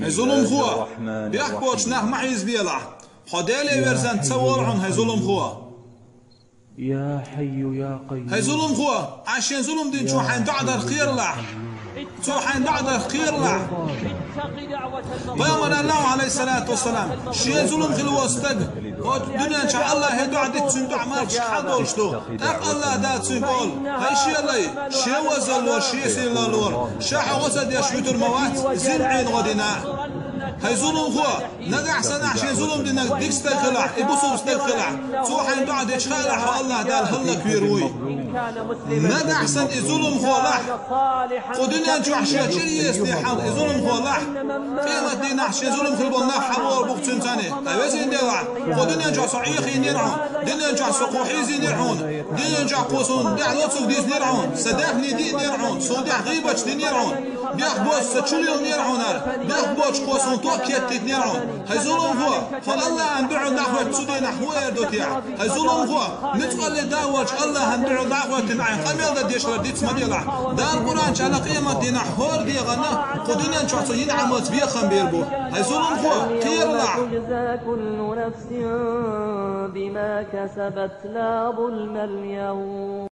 هاي ظلم خوا بيحبوش نه معيز بيلع حدالي ورزن تصور عن هاي ظلم خوا يا حي يا قيوم هاي ظلم خوا عشان ظلم دين شو حين دعدر خير لح شو حين دعدر خير لح بيامر الله عليه الصلاة والسلام شيء ظلم في الوسط الدنيا إن شاء الله هدوء عدت سندع مالش حدوش تو تق الله دات سنقول هاي شيء الله شيء وزلور شيء سيلالور شاح وسد يشوت الموات زين عين غدنا هاي ظلم خوا نقع سنع شيء ظلم دينا ديك استخلع يبصوا استخلع سو حين دعد يشخلع الله دال هلك ويروي نقع سن ظلم خوا لح خدنا نجوح شيء جريس نحل ظلم خوا لح قيمة دينا شيء ظلم في البنا حوار بوقتين ثاني أوزين دلع خدنا نجوح صعيخي نيرعون دينا نجوح سقوحيزي نيرعون دينا نجوح قوسون دع لوتسو ديس نيرعون صدقني دي نيرعون صدق غيبتش دي نيرعون بياخ بوس تشوليوم نيرعون بياخ بوش قوسون توكيت تنيرعون هاي ظلم هو فالله هندعو دعوة تسودين حوير دوتيا هاي ظلم هو نتقل دعوة الله هندعو دعوة معي خميل دا ديشر ديت مديلا دا القرآن على قيمة دينا حور دي غنا قدنا نشوف ينعمت بيخم بيربو هاي ظلم هو خير لع كل نفس بما كسبت لا ظلم اليوم.